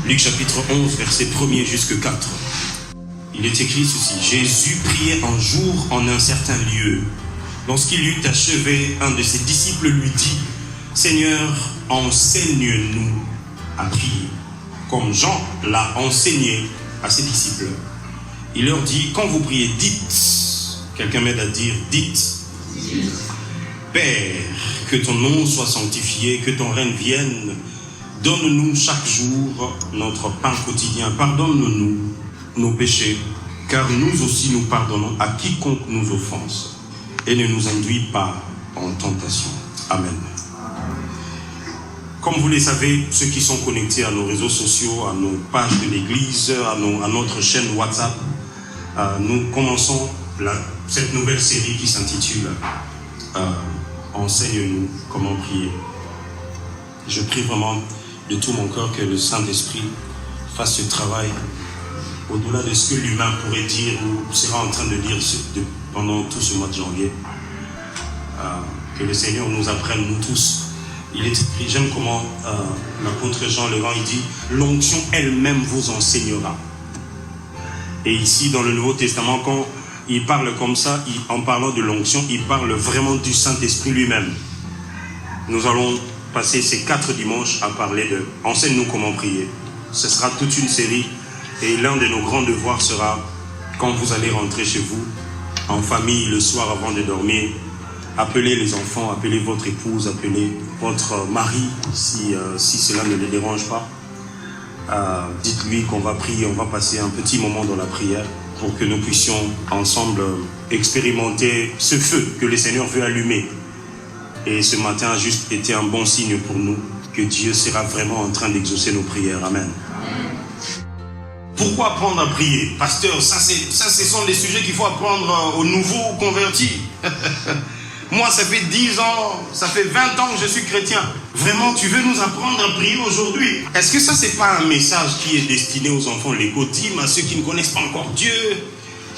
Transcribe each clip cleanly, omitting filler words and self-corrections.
Luc chapitre 11, verset 1er jusqu'à 4. Il est écrit ceci. Jésus priait un jour en un certain lieu. Lorsqu'il eut achevé, un de ses disciples lui dit, « Seigneur, enseigne-nous à prier, comme Jean l'a enseigné à ses disciples. » Il leur dit, « Quand vous priez, dites. » Quelqu'un m'aide à dire, « Dites. » « Père, que ton nom soit sanctifié, que ton règne vienne. Donne-nous chaque jour notre pain quotidien. Pardonne-nous nos péchés, car nous aussi nous pardonnons à quiconque nous offense. Et ne nous induis pas en tentation. » Amen. Comme vous le savez, ceux qui sont connectés à nos réseaux sociaux, à nos pages de l'église, à notre chaîne WhatsApp, nous commençons cette nouvelle série qui s'intitule Enseigne-nous comment prier. Je prie vraiment de tout mon cœur que le Saint-Esprit fasse ce travail au-delà de ce que l'humain pourrait dire ou sera en train de dire pendant tout ce mois de janvier. Que le Seigneur nous apprenne, nous tous. Il est écrit, j'aime comment l'apôtre Jean le Grand, il dit, l'onction elle-même vous enseignera. Et ici, dans le Nouveau Testament, quand il parle comme ça, en parlant de l'onction, il parle vraiment du Saint-Esprit lui-même. Nous allons passer ces 4 dimanches à parler de « Enseigne-nous comment prier ». Ce sera toute une série et l'un de nos grands devoirs sera, quand vous allez rentrer chez vous, en famille, le soir avant de dormir, appelez les enfants, appelez votre épouse, appelez votre mari, si cela ne les dérange pas. Dites-lui qu'on va prier, on va passer un petit moment dans la prière pour que nous puissions ensemble expérimenter ce feu que le Seigneur veut allumer. Et ce matin a juste été un bon signe pour nous que Dieu sera vraiment en train d'exaucer nos prières. Amen. Pourquoi apprendre à prier? Pasteur, ce sont des sujets qu'il faut apprendre aux nouveaux convertis. Moi, ça fait 10 ans, ça fait 20 ans que je suis chrétien. Vraiment, tu veux nous apprendre à prier aujourd'hui? Est-ce que ça, c'est pas un message qui est destiné aux enfants légitimes, à ceux qui ne connaissent pas encore Dieu?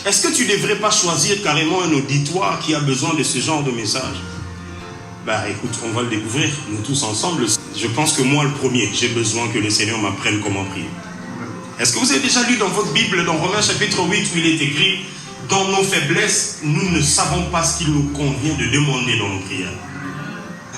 Est-ce que tu ne devrais pas choisir carrément un auditoire qui a besoin de ce genre de message? Bah écoute, on va le découvrir, nous tous ensemble. Je pense que moi, le premier, j'ai besoin que le Seigneur m'apprenne comment prier. Est-ce que vous avez déjà lu dans votre Bible, dans Romains chapitre 8, où il est écrit « Dans nos faiblesses, nous ne savons pas ce qu'il nous convient de demander dans nos prières. »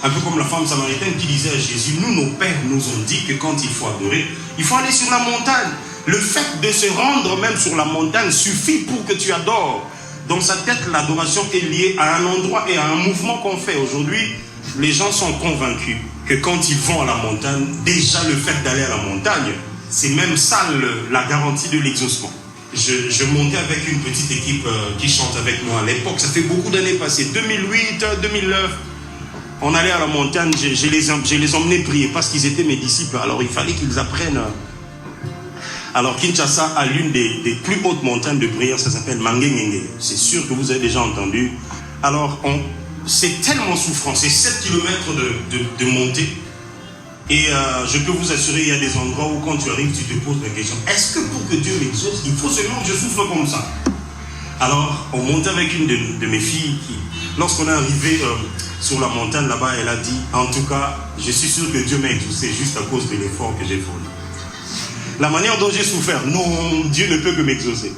Un peu comme la femme samaritaine qui disait à Jésus, nous, nos pères nous ont dit que quand il faut adorer, il faut aller sur la montagne. Le fait de se rendre même sur la montagne suffit pour que tu adores. Dans sa tête, l'adoration est liée à un endroit et à un mouvement qu'on fait. Aujourd'hui, les gens sont convaincus que quand ils vont à la montagne, déjà le fait d'aller à la montagne, c'est même ça la garantie de l'exaucement. Je montais avec une petite équipe qui chante avec moi à l'époque. Ça fait beaucoup d'années passées, 2008, 2009. On allait à la montagne, je les emmenais prier parce qu'ils étaient mes disciples. Alors il fallait qu'ils apprennent. Alors Kinshasa a l'une des plus hautes montagnes de prière, ça s'appelle Mangengenge. C'est sûr que vous avez déjà entendu. Alors c'est tellement souffrant, c'est 7 km de montée. Et je peux vous assurer, il y a des endroits où quand tu arrives, tu te poses la question, est-ce que pour que Dieu m'exauce, il faut seulement que je souffre comme ça? Alors, on montait avec une de mes filles qui, lorsqu'on est arrivé sur la montagne là-bas, elle a dit, en tout cas, je suis sûr que Dieu m'a exaucé juste à cause de l'effort que j'ai fourni. La manière dont j'ai souffert, non, Dieu ne peut que m'exaucer.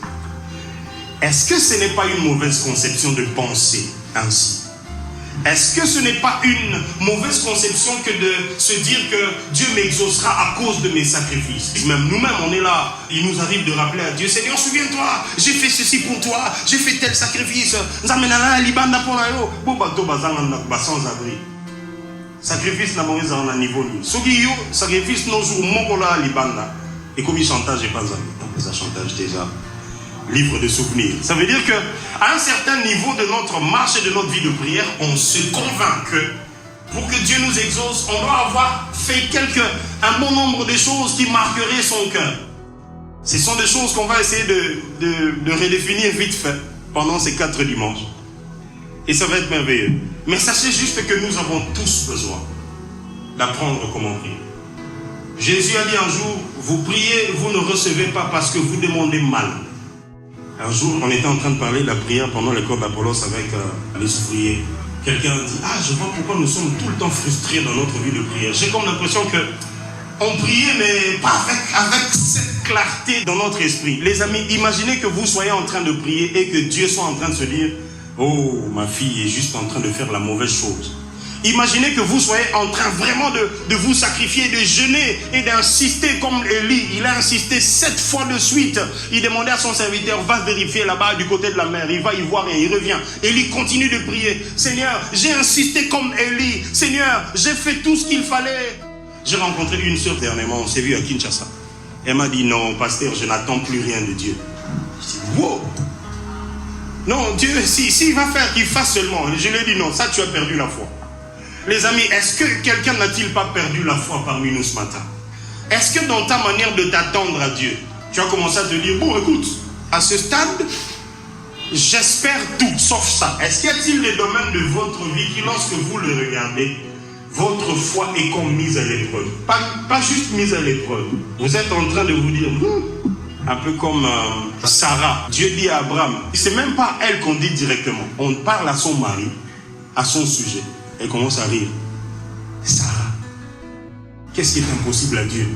Est-ce que ce n'est pas une mauvaise conception de penser ainsi? Est-ce que ce n'est pas une mauvaise conception que de se dire que Dieu m'exaucera à cause de mes sacrifices? Même nous-mêmes, on est là. Il nous arrive de rappeler à Dieu, Seigneur, souviens-toi, j'ai fait ceci pour toi, j'ai fait tel sacrifice. Sacrifice n'a pas un niveau. Sacrifice nos jours, mon libanda. Et comme il chantage, j'ai pas ça chantage déjà. Livre de souvenirs. Ça veut dire que à un certain niveau de notre marche et de notre vie de prière, on se convainc que pour que Dieu nous exauce, on doit avoir fait un bon nombre de choses qui marqueraient son cœur. Ce sont des choses qu'on va essayer de redéfinir vite fait pendant ces 4 dimanches. Et ça va être merveilleux. Mais sachez juste que nous avons tous besoin d'apprendre comment prier. Jésus a dit un jour, vous priez, vous ne recevez pas parce que vous demandez mal. Un jour, on était en train de parler de la prière pendant l'école d'Apollos avec les ouvriers. Quelqu'un a dit, je vois pourquoi nous sommes tout le temps frustrés dans notre vie de prière. J'ai comme l'impression que On priait, mais pas avec cette clarté dans notre esprit. Les amis, imaginez que vous soyez en train de prier et que Dieu soit en train de se dire « Oh, ma fille est juste en train de faire la mauvaise chose. » Imaginez que vous soyez en train vraiment de vous sacrifier, de jeûner et d'insister comme Élie. Il a insisté 7 fois de suite. Il demandait à son serviteur, va vérifier là-bas du côté de la mer. Il va y voir et il revient. Élie continue de prier. Seigneur, j'ai insisté comme Élie. Seigneur, j'ai fait tout ce qu'il fallait. J'ai rencontré une sœur dernièrement, on s'est vu à Kinshasa. Elle m'a dit, non, pasteur, je n'attends plus rien de Dieu. Je dis, wow! Non, Dieu, s'il va faire, qu'il fasse seulement. Je lui ai dit, non, ça tu as perdu la foi. Les amis, est-ce que quelqu'un n'a-t-il pas perdu la foi parmi nous ce matin? Est-ce que dans ta manière de t'attendre à Dieu, tu as commencé à te dire, bon écoute, à ce stade, j'espère tout, sauf ça. Est-ce qu'il y a-t-il des domaines de votre vie qui, lorsque vous le regardez, votre foi est comme mise à l'épreuve? Pas juste mise à l'épreuve. Vous êtes en train de vous dire, un peu comme Sarah. Dieu dit à Abraham, c'est même pas elle qu'on dit directement. On parle à son mari, à son sujet. Elle commence à rire. Sarah, qu'est-ce qui est impossible à Dieu?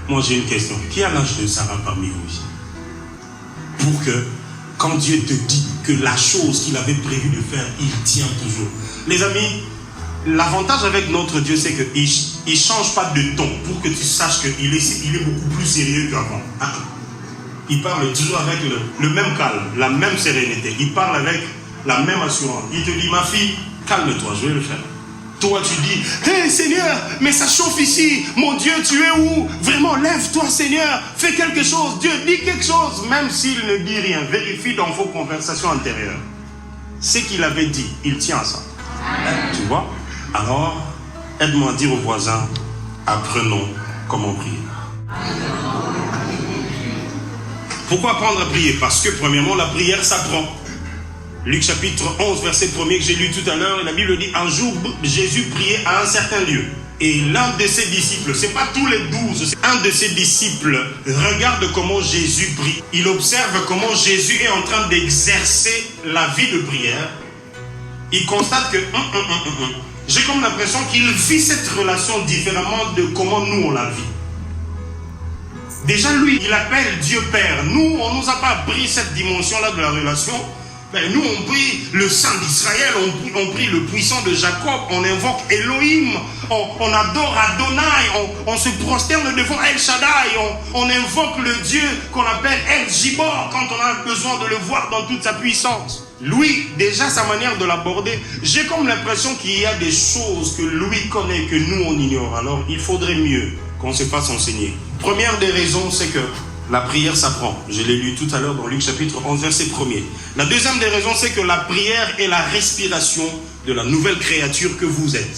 Moi j'ai une question. Qui a l'âge de Sarah parmi vous ici? Pour que, quand Dieu te dit que la chose qu'il avait prévu de faire, il tient toujours. Les amis, l'avantage avec notre Dieu, c'est qu'il ne change pas de ton pour que tu saches qu'il est beaucoup plus sérieux qu'avant. Il parle toujours avec le même calme, la même sérénité. Il parle avec la même assurance. Il te dit, ma fille, calme-toi, je vais le faire. Toi, tu dis, hé Seigneur, mais ça chauffe ici. Mon Dieu, tu es où? Vraiment, lève-toi, Seigneur. Fais quelque chose. Dieu, dis quelque chose. Même s'il ne dit rien, vérifie dans vos conversations antérieures. Ce qu'il avait dit, il tient à ça. Tu vois? Alors, aide-moi à dire aux voisins, apprenons comment prier. Pourquoi apprendre à prier? Parce que, premièrement, la prière s'apprend. Luc chapitre 11, verset 1er que j'ai lu tout à l'heure, la Bible dit, un jour, Jésus priait à un certain lieu. Et l'un de ses disciples, ce n'est pas tous les 12, un de ses disciples regarde comment Jésus prie. Il observe comment Jésus est en train d'exercer la vie de prière. Il constate que, j'ai comme l'impression qu'il vit cette relation différemment de comment nous on la vit. Déjà lui, il appelle Dieu Père. Nous, on ne nous a pas appris cette dimension-là de la relation. Ben, nous, on prie le Saint d'Israël, on prie le puissant de Jacob, on invoque Elohim, on adore Adonai, on se prosterne devant El Shaddai, on invoque le Dieu qu'on appelle El Jibor quand on a besoin de le voir dans toute sa puissance. Lui, déjà sa manière de l'aborder, j'ai comme l'impression qu'il y a des choses que lui connaît que nous on ignore. Alors il faudrait mieux qu'on se fasse enseigner. Première des raisons, c'est que la prière s'apprend. Je l'ai lu tout à l'heure dans Luc chapitre 11, verset 1er. La deuxième des raisons, c'est que la prière est la respiration de la nouvelle créature que vous êtes.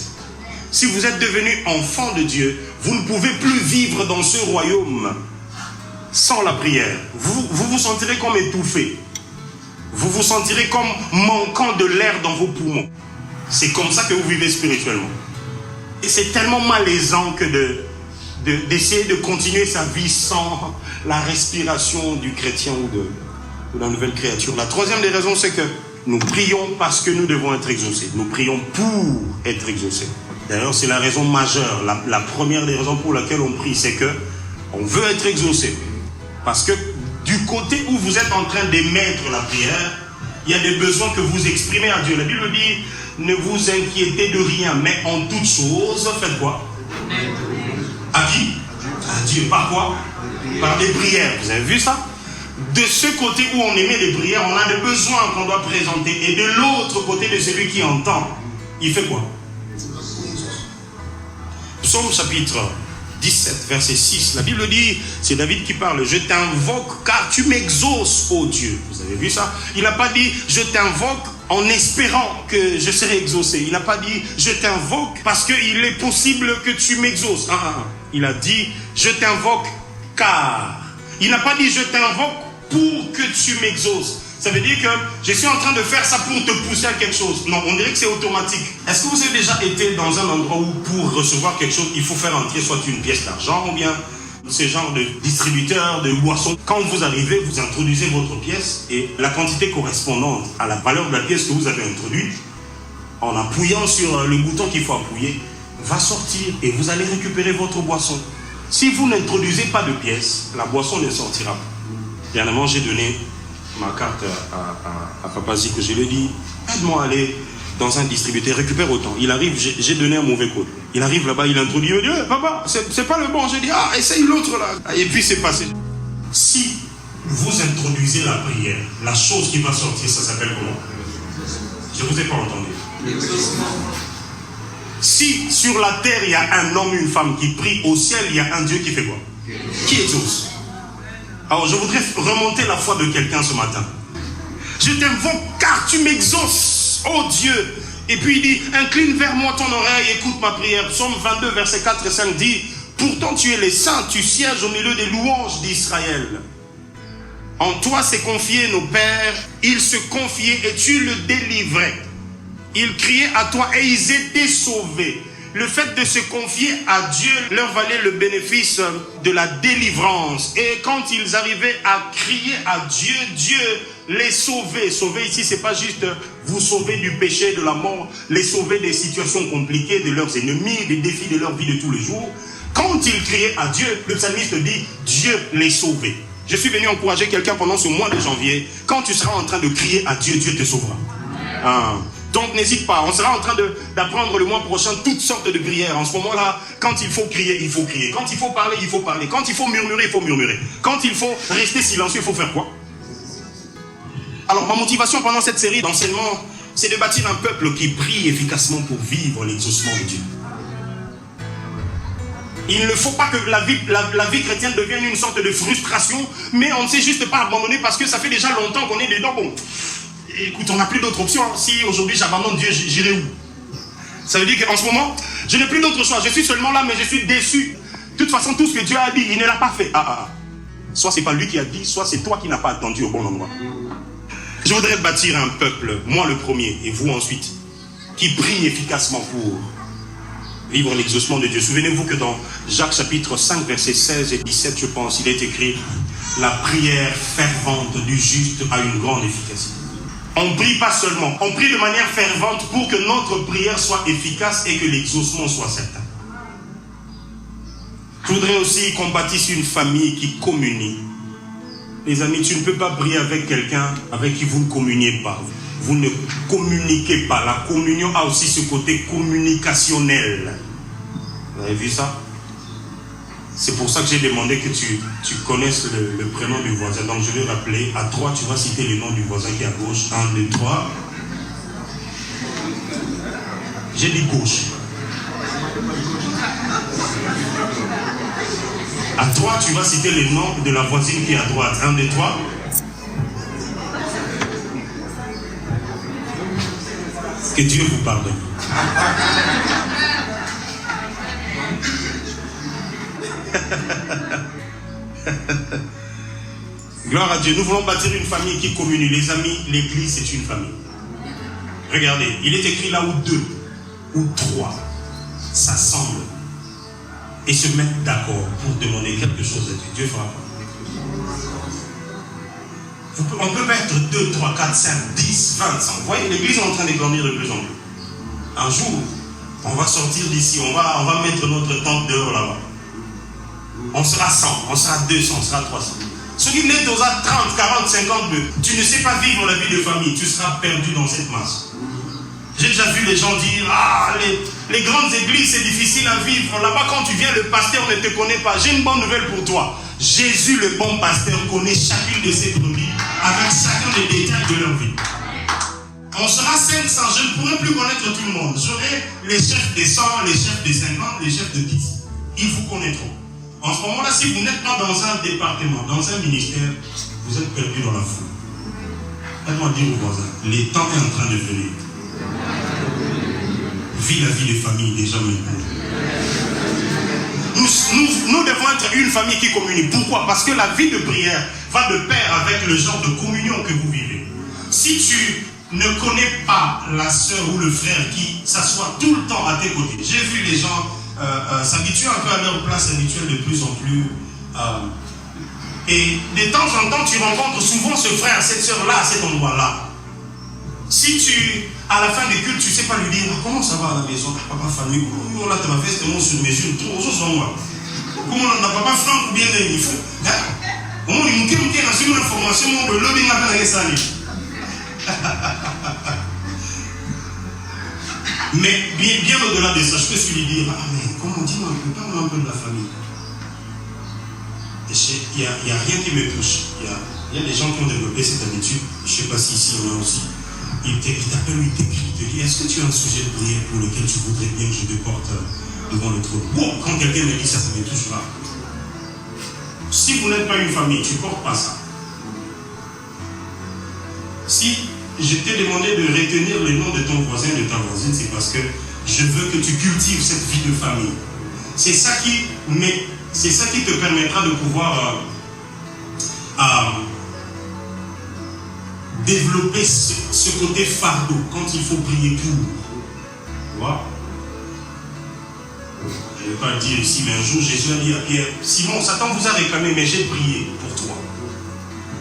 Si vous êtes devenu enfant de Dieu, vous ne pouvez plus vivre dans ce royaume sans la prière. Vous vous sentirez comme étouffé. Vous vous sentirez comme manquant de l'air dans vos poumons. C'est comme ça que vous vivez spirituellement. Et c'est tellement malaisant que d'essayer de continuer sa vie sans la respiration du chrétien ou de la nouvelle créature. La troisième des raisons, c'est que nous prions parce que nous devons être exaucés. Nous prions pour être exaucés. D'ailleurs, c'est la raison majeure. La première des raisons pour laquelle on prie, c'est que on veut être exaucé. Parce que du côté où vous êtes en train d'émettre la prière, il y a des besoins que vous exprimez à Dieu. La Bible dit, ne vous inquiétez de rien, mais en toutes choses, faites quoi? À qui? À Dieu. Par quoi? Par des prières. Vous avez vu ça? De ce côté où on émet des prières, on a des besoins qu'on doit présenter. Et de l'autre côté de celui qui entend, il fait quoi? Psaume chapitre 17, verset 6. La Bible dit, c'est David qui parle, je t'invoque car tu m'exauces, ô Dieu. Vous avez vu ça? Il n'a pas dit, je t'invoque en espérant que je serai exaucé. Il n'a pas dit, je t'invoque parce qu'il est possible que tu m'exauces. Il a dit, je t'invoque car. Il n'a pas dit, je t'invoque pour que tu m'exauces. Ça veut dire que je suis en train de faire ça pour te pousser à quelque chose. Non, on dirait que c'est automatique. Est-ce que vous avez déjà été dans un endroit où pour recevoir quelque chose, il faut faire entrer soit une pièce d'argent ou bien ce genre de distributeur de boissons? Quand vous arrivez, vous introduisez votre pièce et la quantité correspondante à la valeur de la pièce que vous avez introduite, en appuyant sur le bouton qu'il faut appuyer, va sortir et vous allez récupérer votre boisson. Si vous n'introduisez pas de pièces, la boisson ne sortira pas. Dernièrement, j'ai donné ma carte à Papa Zik, je lui ai dit, aide-moi à aller dans un distributeur, récupère autant. Il arrive, j'ai donné un mauvais code. Il arrive là-bas, il introduit, il me dit, hey, papa, c'est pas le bon. J'ai dit, essaye l'autre là. Et puis c'est passé. Si vous introduisez la prière, la chose qui va sortir, ça s'appelle comment? Je ne vous ai pas entendu. Si sur la terre il y a un homme, une femme qui prie, au ciel il y a un Dieu qui fait quoi? Qui exauce. Alors je voudrais remonter la foi de quelqu'un ce matin. Je t'invoque car tu m'exauces, oh Dieu. Et puis il dit, incline vers moi ton oreille, écoute ma prière. Psaume 22, verset 4 et 5 dit, pourtant tu es le saint, tu sièges au milieu des louanges d'Israël. En toi s'est confié nos pères, ils se confiaient et tu le délivrais. Ils criaient à toi et ils étaient sauvés. Le fait de se confier à Dieu leur valait le bénéfice de la délivrance. Et quand ils arrivaient à crier à Dieu, Dieu les sauvait. Sauver ici, c'est pas juste vous sauver du péché, de la mort, les sauver des situations compliquées, de leurs ennemis, des défis de leur vie de tous les jours. Quand ils criaient à Dieu, le psalmiste dit, Dieu les sauvait. Je suis venu encourager quelqu'un pendant ce mois de janvier. Quand tu seras en train de crier à Dieu, Dieu te sauvera. Donc n'hésite pas, on sera en train d'apprendre le mois prochain toutes sortes de prières. En ce moment-là, quand il faut crier, il faut crier. Quand il faut parler, il faut parler. Quand il faut murmurer, il faut murmurer. Quand il faut rester silencieux, il faut faire quoi? Alors ma motivation pendant cette série d'enseignements, c'est de bâtir un peuple qui prie efficacement pour vivre l'exaucement de Dieu. Il ne faut pas que la vie chrétienne devienne une sorte de frustration, mais on ne sait juste pas abandonner parce que ça fait déjà longtemps qu'on est dedans. Bon, écoute, on n'a plus d'autre option. Si aujourd'hui j'abandonne Dieu, j'irai où? Ça veut dire qu'en ce moment, je n'ai plus d'autre choix. Je suis seulement là, mais je suis déçu. De toute façon, tout ce que Dieu a dit, il ne l'a pas fait. Soit c'est pas lui qui a dit, soit c'est toi qui n'as pas attendu au bon endroit. Je voudrais bâtir un peuple, moi le premier, et vous ensuite, qui prie efficacement pour vivre l'exaucement de Dieu. Souvenez-vous que dans Jacques chapitre 5, versets 16 et 17, je pense, il est écrit, la prière fervente du juste a une grande efficacité. On ne prie pas seulement, on prie de manière fervente pour que notre prière soit efficace et que l'exaucement soit certain. Je voudrais aussi qu'on bâtisse une famille qui communie. Les amis, tu ne peux pas prier avec quelqu'un avec qui vous ne communiez pas. Vous ne communiquez pas. La communion a aussi ce côté communicationnel. Vous avez vu ça? C'est pour ça que j'ai demandé que tu connaisses le prénom du voisin. Donc je vais rappeler, à 3, tu vas citer le nom du voisin qui est à gauche. 1, 2, 3. J'ai dit gauche. À 3, tu vas citer le nom de la voisine qui est à droite. 1, 2, 3. Que Dieu vous pardonne. Gloire à Dieu. Nous voulons bâtir une famille qui communie. Les amis, l'église c'est une famille. Regardez, il est écrit là où 2 ou 3 s'assemblent et se mettent d'accord pour demander quelque chose à Dieu. Dieu fera pas. On peut mettre 2, 3, 4, 5, 10, 20, 100. Vous voyez, l'église est en train de grandir de plus en plus. Un jour, on va sortir d'ici, on va mettre notre tente dehors là-bas. On sera 100, on sera 200, on sera 300. Ce qui n'est aux 30, 40, 50, tu ne sais pas vivre la vie de famille, tu seras perdu dans cette masse. J'ai déjà vu les gens dire, les grandes églises c'est difficile à vivre. Là-bas quand tu viens, le pasteur ne te connaît pas. J'ai une bonne nouvelle pour toi. Jésus le bon pasteur connaît chacune de ses brebis avec chacun des détails de leur vie. On sera 500, je ne pourrai plus connaître tout le monde. J'aurai les chefs des 100, les chefs des 50, les chefs de 10. Ils vous connaîtront. En ce moment-là, si vous n'êtes pas dans un département, dans un ministère, vous êtes perdu dans la foule. Faites-moi dire aux voisins, le temps est en train de venir. Vis la vie de famille déjà maintenant. Nous devons être une famille qui communie. Pourquoi? Parce que la vie de prière va de pair avec le genre de communion que vous vivez. Si tu ne connais pas la sœur ou le frère qui s'assoit tout le temps à tes côtés, j'ai vu les gens s'habituer un peu à leur place habituelle de plus en plus. Et de temps en temps, tu rencontres souvent ce frère, cette sœur-là, à cet endroit-là. Si tu À la fin du culte, tu ne sais pas lui dire comment ça va à la maison, papa, famille, on a travaillé justement sur mesure, trop aux autres. Comment on n'a pas franc ou bien il faut. On a une information, on le lobby n'a pas ça. Mais bien au-delà de ça, je peux lui dire, ah mais comme on dit, parle un peu de la famille. Il n'y a rien qui me touche. Il y a des gens qui ont développé cette habitude, je ne sais pas si ici il y en a aussi. Il t'appelle, il t'écrit, il te dit, est-ce que tu as un sujet de prière pour lequel tu voudrais bien que je te porte devant le trône? Bon, quand quelqu'un me dit ça, ça me touche pas. Si vous n'êtes pas une famille, tu ne portes pas ça. Si je t'ai demandé de retenir le nom de ton voisin, de ta voisine, c'est parce que je veux que tu cultives cette vie de famille. C'est ça qui te permettra de pouvoir développer ce côté fardeau quand il faut prier pour. Tu vois? Je ne vais pas le dire ici, mais un jour Jésus a dit à Pierre, Simon, Satan vous a réclamé, mais j'ai prié pour toi.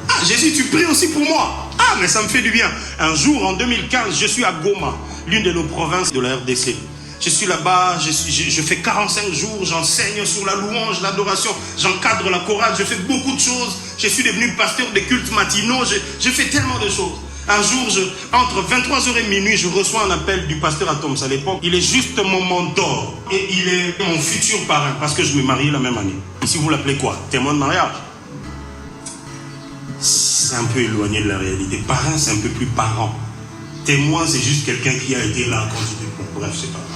Ah, Jésus, tu pries aussi pour moi. Ah, mais ça me fait du bien. Un jour, en 2015, je suis à Goma, l'une de nos provinces de la RDC. Je suis là-bas, je fais 45 jours, j'enseigne sur la louange, l'adoration, j'encadre la chorale, je fais beaucoup de choses. Je suis devenu pasteur des cultes matinaux, je fais tellement de choses. Un jour, entre 23h et minuit, je reçois un appel du pasteur Atoms à l'époque. Il est juste mon mentor et il est mon futur parrain parce que je me marie la même année. Ici, vous l'appelez quoi? Témoin de mariage? C'est un peu éloigné de la réalité. Parrain, c'est un peu plus parent. Témoin, c'est juste quelqu'un qui a été là quand tu étais. Bref, c'est pas grave.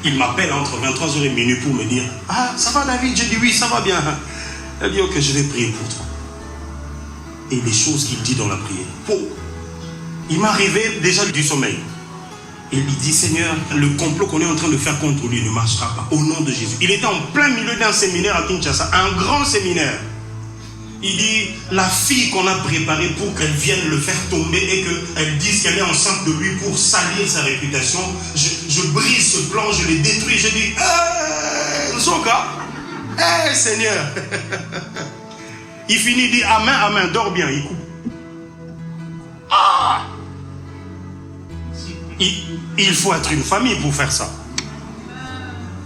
Il m'appelle entre 23h et minuit pour me dire, ah, ça va David? J'ai dit oui, ça va bien. Il dit, ok, je vais prier pour toi. Et les choses qu'il dit dans la prière. Il m'est arrivé déjà du sommeil. Et il dit, Seigneur, le complot qu'on est en train de faire contre lui ne marchera pas. Au nom de Jésus. Il était en plein milieu d'un séminaire à Kinshasa, un grand séminaire. Il dit, la fille qu'on a préparée pour qu'elle vienne le faire tomber et qu'elle dise qu'elle est enceinte de lui pour salir sa réputation, je brise ce plan, je le détruis. Je dis, Nzoka, Seigneur. Il finit, il dit, amen, amen, dors bien, il coupe. Ah! Il faut être une famille pour faire ça.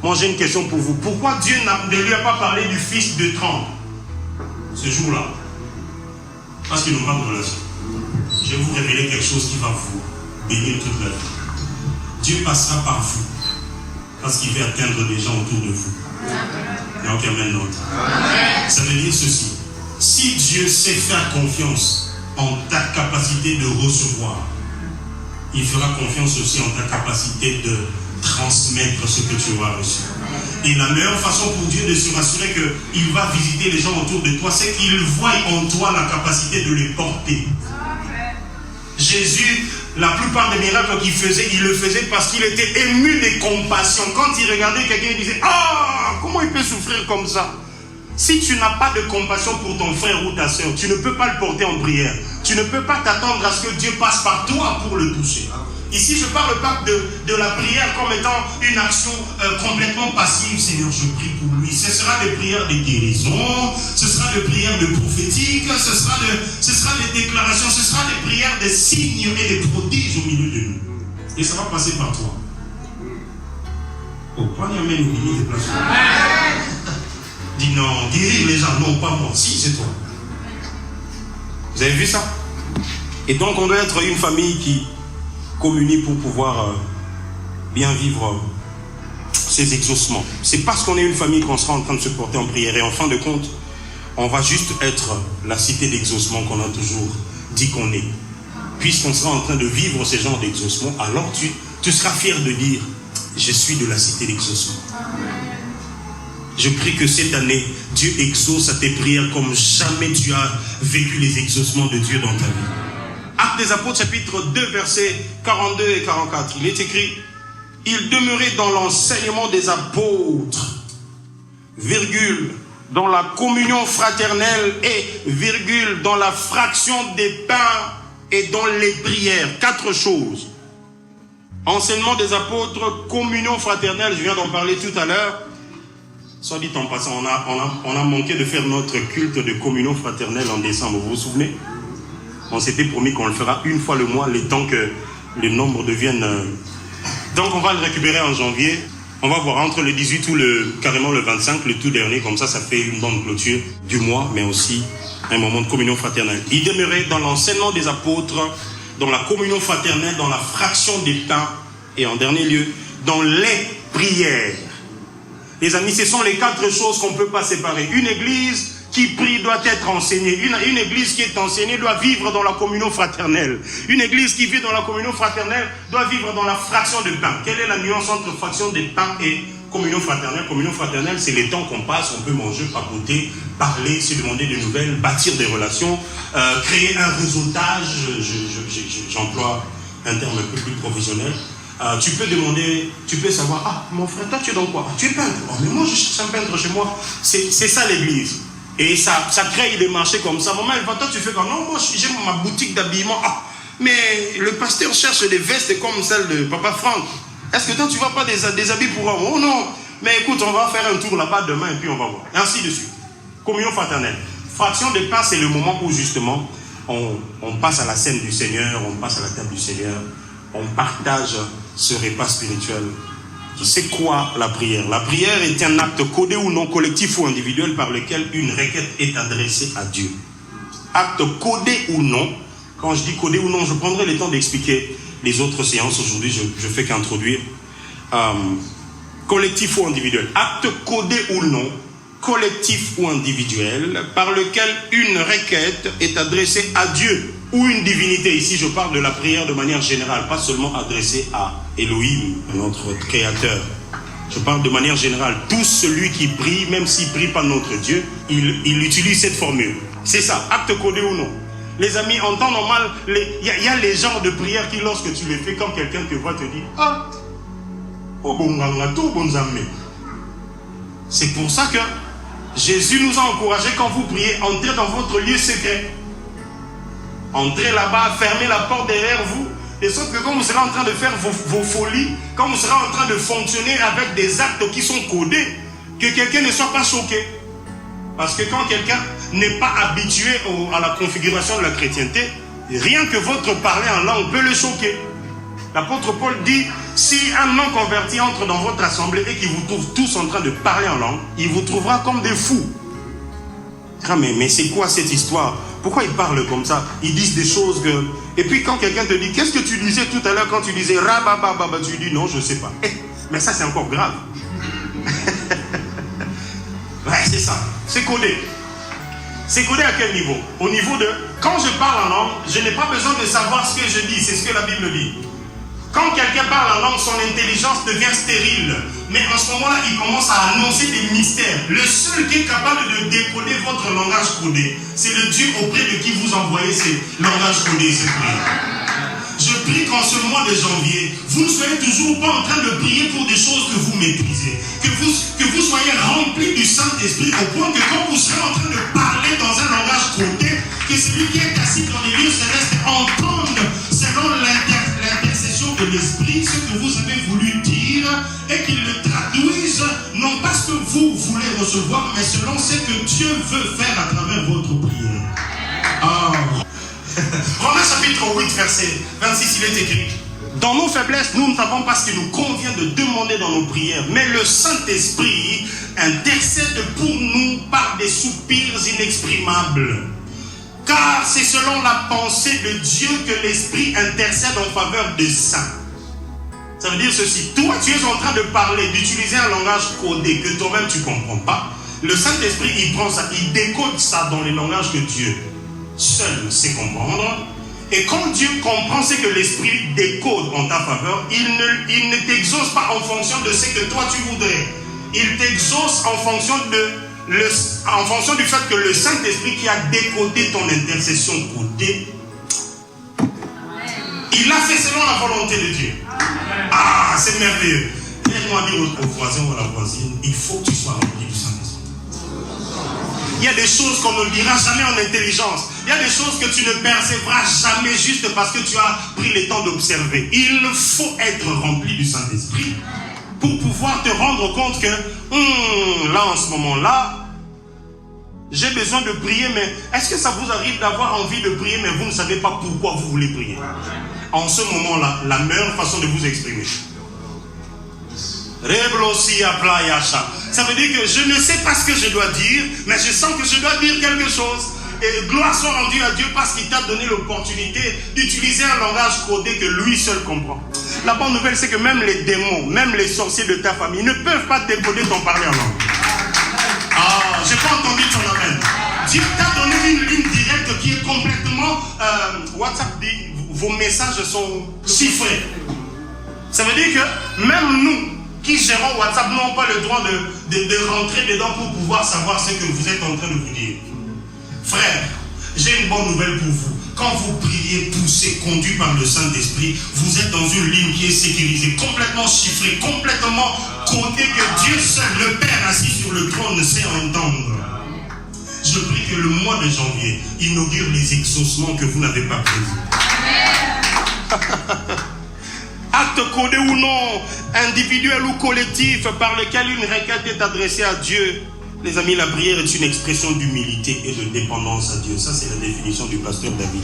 Moi, j'ai une question pour vous. Pourquoi Dieu ne lui a pas parlé du fils de 30 ce jour-là? Parce qu'ils n'ont pas de relation. Je vais vous révéler quelque chose qui va vous bénir toute la vie. Dieu passera par vous parce qu'il veut atteindre des gens autour de vous. Donc, amen, l'autre. Ça veut dire ceci. Si Dieu sait faire confiance en ta capacité de recevoir, il fera confiance aussi en ta capacité de transmettre ce que tu auras reçu. Et la meilleure façon pour Dieu de se rassurer qu'il va visiter les gens autour de toi, c'est qu'il voit en toi la capacité de les porter. Jésus, la plupart des miracles qu'il faisait, il le faisait parce qu'il était ému de compassion. Quand il regardait quelqu'un, il disait, ah, comment il peut souffrir comme ça? Si tu n'as pas de compassion pour ton frère ou ta soeur, tu ne peux pas le porter en prière. Tu ne peux pas t'attendre à ce que Dieu passe par toi pour le toucher. Ici, je ne parle pas de la prière comme étant une action complètement passive. Seigneur, je prie pour lui. Ce sera des prières de guérison, ce sera des prières de prophétique, ce sera des déclarations, ce sera des prières de signes et de prodiges au milieu de nous. Et ça va passer par toi. Oh, pas y même une des places. Dis non, guérir les gens, non, pas moi. Si, c'est toi. Vous avez vu ça? Et donc, on doit être une famille qui communie pour pouvoir bien vivre ces exaucements. C'est parce qu'on est une famille qu'on sera en train de se porter en prière. Et en fin de compte, on va juste être la cité d'exaucement qu'on a toujours dit qu'on est. Puisqu'on sera en train de vivre ces genres d'exaucement, alors tu seras fier de dire, je suis de la cité d'exaucement. Je prie que cette année, Dieu exauce à tes prières comme jamais tu as vécu les exaucements de Dieu dans ta vie. Actes des Apôtres, chapitre 2, versets 42 et 44. Il est écrit, il demeurait dans l'enseignement des apôtres, virgule, dans la communion fraternelle et, virgule, dans la fraction des pains et dans les prières. 4 choses. Enseignement des apôtres, communion fraternelle, je viens d'en parler tout à l'heure. Soit dit en passant, on a manqué de faire notre culte de communion fraternelle en décembre, vous vous souvenez? On s'était promis qu'on le fera une fois le mois, le temps que le nombre devienne... Donc on va le récupérer en janvier. On va voir entre le 18 ou carrément le 25, le tout dernier. Comme ça fait une bonne clôture du mois, mais aussi un moment de communion fraternelle. Il demeurait dans l'enseignement des apôtres, dans la communion fraternelle, dans la fraction des pains, et en dernier lieu, dans les prières. Les amis, ce sont les 4 choses qu'on ne peut pas séparer. Une église qui prie doit être enseignée. Une église qui est enseignée doit vivre dans la communion fraternelle. Une église qui vit dans la communion fraternelle doit vivre dans la fraction de pain. Quelle est la nuance entre fraction de pain et communion fraternelle? Communion fraternelle, c'est les temps qu'on passe, on peut manger, papoter, parler, se demander des nouvelles, bâtir des relations, créer un réseautage. J'emploie un terme un peu plus professionnel. Tu peux demander, tu peux savoir, ah, mon frère, toi tu es dans quoi? Ah, tu es peintre. Oh, mais moi je cherche un peintre chez moi. C'est ça l'église. Et ça crée des marchés comme ça. Maman, toi tu fais comme, non, moi j'ai ma boutique d'habillement. Ah, mais le pasteur cherche des vestes comme celle de Papa Franck. Est-ce que toi tu vas pas des habits pour hommes? Oh non. Mais écoute, on va faire un tour là-bas demain et puis on va voir. Et ainsi de suite. Communion fraternelle. Fraction de pain, c'est le moment où justement on passe à la scène du Seigneur, on passe à la table du Seigneur, on partage ce repas spirituel. C'est quoi la prière? La prière est un acte codé ou non, collectif ou individuel, par lequel une requête est adressée à Dieu. Acte codé ou non. Quand je dis codé ou non, je prendrai le temps d'expliquer les autres séances. Aujourd'hui, je fais qu'introduire. Collectif ou individuel. Acte codé ou non, collectif ou individuel, par lequel une requête est adressée à Dieu ou une divinité. Ici, je parle de la prière de manière générale, pas seulement adressée à Elohim, notre créateur. Je parle de manière générale. Tout celui qui prie, même s'il ne prie pas notre Dieu, il utilise cette formule. C'est ça, acte codé ou non. Les amis, en temps normal, il y a les genres de prières qui, lorsque tu les fais, quand quelqu'un te voit, te dit « Ah, oh bon, c'est pour ça que Jésus nous a encouragés, quand vous priez, entrez dans votre lieu secret. Entrez là-bas, fermez la porte derrière vous, de sorte que quand vous serez en train de faire vos folies, quand vous serez en train de fonctionner avec des actes qui sont codés, que quelqu'un ne soit pas choqué. Parce que quand quelqu'un n'est pas habitué à la configuration de la chrétienté, rien que votre parler en langue peut le choquer. L'apôtre Paul dit, si un non converti entre dans votre assemblée et qu'il vous trouve tous en train de parler en langue, il vous trouvera comme des fous. Ah, mais c'est quoi cette histoire? Pourquoi ils parlent comme ça? Ils disent des choses que... Et puis quand quelqu'un te dit, qu'est-ce que tu disais tout à l'heure quand tu disais rabababa, tu dis non, je ne sais pas. Mais ça c'est encore grave. Ouais, c'est ça. C'est codé. C'est codé à quel niveau? Au niveau de... Quand je parle en langue, je n'ai pas besoin de savoir ce que je dis. C'est ce que la Bible dit. Quand quelqu'un parle en langue, son intelligence devient stérile. Mais en ce moment-là, il commence à annoncer des mystères. Le seul qui est capable de décoder votre langage codé, c'est le Dieu auprès de qui vous envoyez ces langages codés, ces prières. Je prie qu'en ce mois de janvier, vous ne soyez toujours pas en train de prier pour des choses que vous maîtrisez. Que vous soyez remplis du Saint-Esprit au point que quand vous serez en train de parler dans un langage codé, que celui qui est assis dans les lieux célestes entende selon l'intercession de l'Esprit ce que vous avez voulu dire et qu'il le traduise, non pas ce que vous voulez recevoir, mais selon ce que Dieu veut faire à travers votre prière. Ah. Romains chapitre 8, verset 26, il est écrit: dans nos faiblesses, nous ne savons pas ce qu'il nous convient de demander dans nos prières, mais le Saint-Esprit intercède pour nous par des soupirs inexprimables. Car c'est selon la pensée de Dieu que l'Esprit intercède en faveur des saints. Ça veut dire ceci: toi tu es en train de parler, d'utiliser un langage codé que toi-même tu ne comprends pas. Le Saint-Esprit il prend ça, il décode ça dans les langages que Dieu seul sait comprendre. Et quand Dieu comprend ce que l'Esprit décode en ta faveur, il ne t'exauce pas en fonction de ce que toi tu voudrais. Il t'exauce en fonction du fait que le Saint-Esprit qui a décodé ton intercession codée, il l'a fait selon la volonté de Dieu. Ah, c'est merveilleux. Laisse-moi dire au voisin ou à la voisine, il faut que tu sois rempli du Saint-Esprit. Il y a des choses qu'on ne dira jamais en intelligence. Il y a des choses que tu ne percevras jamais juste parce que tu as pris le temps d'observer. Il faut être rempli du Saint-Esprit pour pouvoir te rendre compte que là, en ce moment-là, J'ai besoin de prier, mais est-ce que ça vous arrive d'avoir envie de prier, mais vous ne savez pas pourquoi vous voulez prier? En ce moment-là, la meilleure façon de vous exprimer. Ça veut dire que je ne sais pas ce que je dois dire, mais je sens que je dois dire quelque chose. Et gloire soit rendue à Dieu parce qu'il t'a donné l'opportunité d'utiliser un langage codé que lui seul comprend. La bonne nouvelle, c'est que même les démons, même les sorciers de ta famille ne peuvent pas décoder ton parler en langue. Ah, j'ai pas entendu ton amen. Dieu t'a donné une ligne directe qui est complètement... WhatsApp dit, vos messages sont chiffrés. Ça veut dire que même nous, qui gérons WhatsApp, n'ont pas le droit de rentrer dedans pour pouvoir savoir ce que vous êtes en train de vous dire. Frère, j'ai une bonne nouvelle pour vous. Quand vous priez, poussé, conduit par le Saint-Esprit, vous êtes dans une ligne qui est sécurisée, complètement chiffrée, complètement codée, que Dieu seul, le Père assis sur le trône, sait entendre. Je prie que le mois de janvier inaugure les exaucements que vous n'avez pas prévus. Acte codé ou non, individuel ou collectif, par lequel une requête est adressée à Dieu. Les amis, la prière est une expression d'humilité et de dépendance à Dieu. Ça, c'est la définition du pasteur David.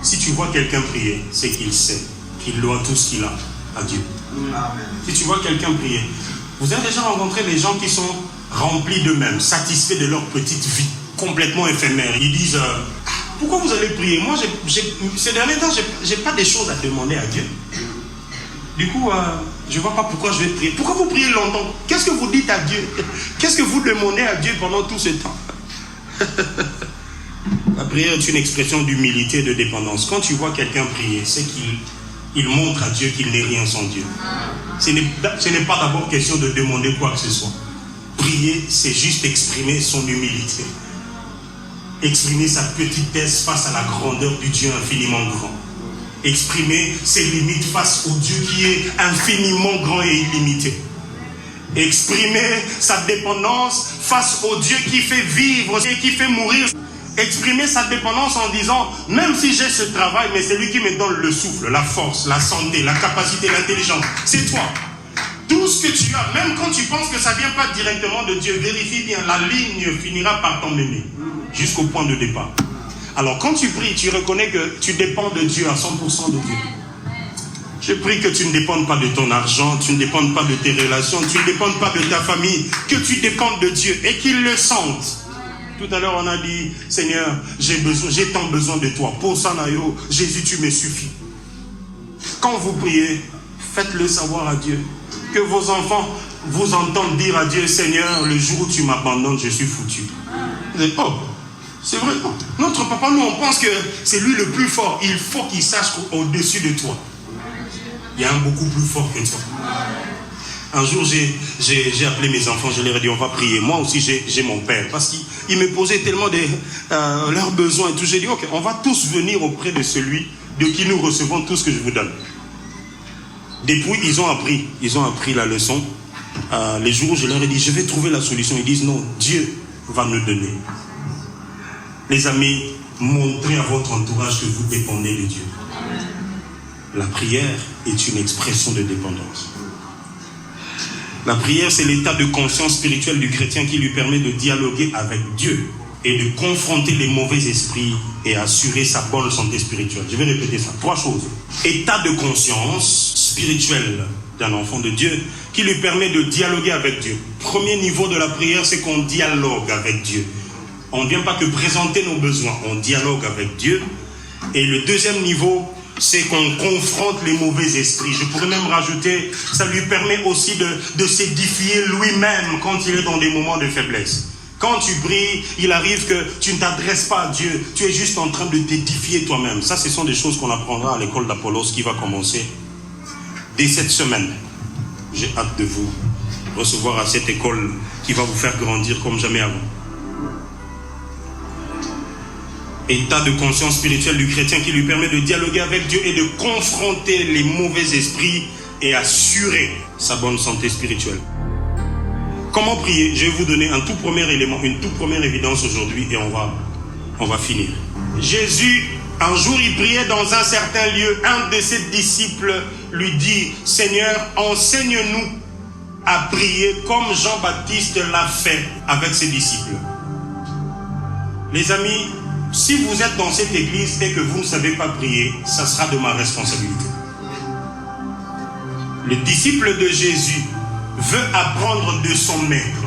Si tu vois quelqu'un prier, c'est qu'il sait qu'il doit tout ce qu'il a à Dieu. Amen. Si tu vois quelqu'un prier, vous avez déjà rencontré des gens qui sont remplis d'eux-mêmes, satisfaits de leur petite vie, complètement éphémère. Ils disent, pourquoi vous allez prier? Moi, ces derniers temps, je n'ai pas des choses à demander à Dieu. Du coup, je ne vois pas pourquoi je vais prier. Pourquoi vous priez longtemps? Qu'est-ce que vous dites à Dieu? Qu'est-ce que vous demandez à Dieu pendant tout ce temps? La prière est une expression d'humilité et de dépendance. Quand tu vois quelqu'un prier, c'est qu'il montre à Dieu qu'il n'est rien sans Dieu. Ce n'est pas d'abord question de demander quoi que ce soit. Prier, c'est juste exprimer son humilité. Exprimer sa petitesse face à la grandeur du Dieu infiniment grand. Exprimer ses limites face au Dieu qui est infiniment grand et illimité. Exprimer sa dépendance face au Dieu qui fait vivre et qui fait mourir. Exprimer sa dépendance en disant, même si j'ai ce travail, mais c'est lui qui me donne le souffle, la force, la santé, la capacité, l'intelligence. C'est toi. Tout ce que tu as, même quand tu penses que ça ne vient pas directement de Dieu, vérifie bien, la ligne finira par t'emmener jusqu'au point de départ. Alors quand tu pries, tu reconnais que tu dépends de Dieu à 100% de Dieu. Je prie que tu ne dépendes pas de ton argent, tu ne dépendes pas de tes relations, tu ne dépendes pas de ta famille, que tu dépendes de Dieu et qu'il le sente. Tout à l'heure on a dit, Seigneur, j'ai tant besoin de toi. Pour ça, Jésus, tu me suffis. Quand vous priez, faites-le savoir à Dieu. Que vos enfants vous entendent dire à Dieu, Seigneur, le jour où tu m'abandonnes, je suis foutu. Vous dites, oh, c'est vrai. Notre papa, nous, on pense que c'est lui le plus fort. Il faut qu'il sache qu'au-dessus de toi, il y a un beaucoup plus fort que toi. Un jour, j'ai appelé mes enfants, je leur ai dit, on va prier. Moi aussi, j'ai mon père. Parce qu'il me posait tellement leurs besoins et tout. J'ai dit, ok, on va tous venir auprès de celui de qui nous recevons tout ce que je vous donne. Depuis, ils ont appris la leçon. Les jours où je leur ai dit, je vais trouver la solution. Ils disent, non, Dieu va nous donner. Les amis, montrez à votre entourage que vous dépendez de Dieu. La prière est une expression de dépendance. La prière, c'est l'état de conscience spirituelle du chrétien qui lui permet de dialoguer avec Dieu et de confronter les mauvais esprits et assurer sa bonne santé spirituelle. Je vais répéter ça. 3 choses. État de conscience spirituelle d'un enfant de Dieu qui lui permet de dialoguer avec Dieu. Premier niveau de la prière, c'est qu'on dialogue avec Dieu. On ne vient pas que présenter nos besoins, on dialogue avec Dieu. Et le deuxième niveau, c'est qu'on confronte les mauvais esprits. Je pourrais même rajouter, ça lui permet aussi de s'édifier lui-même quand il est dans des moments de faiblesse. Quand tu pries, il arrive que tu ne t'adresses pas à Dieu, tu es juste en train de t'édifier toi-même. Ça, ce sont des choses qu'on apprendra à l'école d'Apollos qui va commencer dès cette semaine. J'ai hâte de vous recevoir à cette école qui va vous faire grandir comme jamais avant. État de conscience spirituelle du chrétien qui lui permet de dialoguer avec Dieu et de confronter les mauvais esprits et assurer sa bonne santé spirituelle. Comment prier? Je vais vous donner un tout premier élément, une toute première évidence aujourd'hui et on va finir. Jésus, un jour il priait dans un certain lieu. Un de ses disciples lui dit, Seigneur, enseigne-nous à prier comme Jean-Baptiste l'a fait avec ses disciples. Les amis, si vous êtes dans cette église et que vous ne savez pas prier, ça sera de ma responsabilité. Le disciple de Jésus veut apprendre de son maître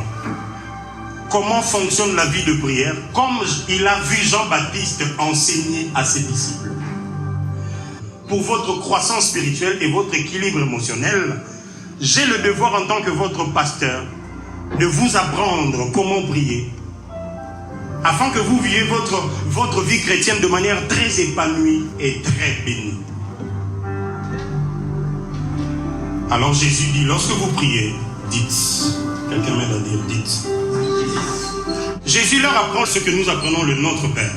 comment fonctionne la vie de prière, comme il a vu Jean-Baptiste enseigner à ses disciples. Pour votre croissance spirituelle et votre équilibre émotionnel, j'ai le devoir en tant que votre pasteur de vous apprendre comment prier, afin que vous viviez votre vie chrétienne de manière très épanouie et très bénie. Alors Jésus dit, lorsque vous priez, dites. Quelqu'un m'aide à dire, dites. Jésus leur apprend ce que nous apprenons le Notre Père.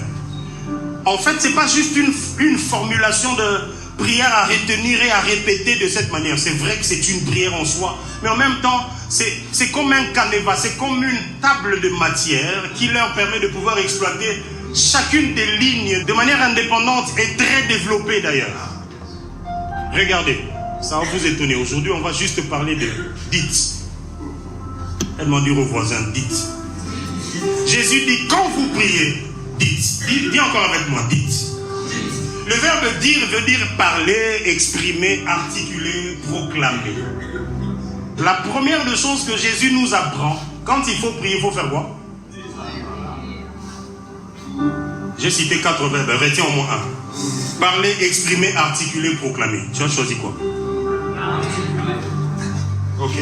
En fait, ce n'est pas juste une formulation de prière à retenir et à répéter de cette manière. C'est vrai que c'est une prière en soi, mais en même temps, c'est comme un canevas, c'est comme une table de matière qui leur permet de pouvoir exploiter chacune des lignes de manière indépendante et très développée d'ailleurs. Regardez, ça va vous étonner. Aujourd'hui, on va juste parler de dites. Elle m'a dit au voisin, dites. Jésus dit, quand vous priez, dites. Dis encore avec moi, dites. Le verbe dire veut dire parler, exprimer, articuler, proclamer. La première des choses que Jésus nous apprend, quand il faut prier, il faut faire quoi? J'ai cité 4 verbes, retiens au moins un. Parler, exprimer, articuler, proclamer. Tu as choisi quoi? Ok.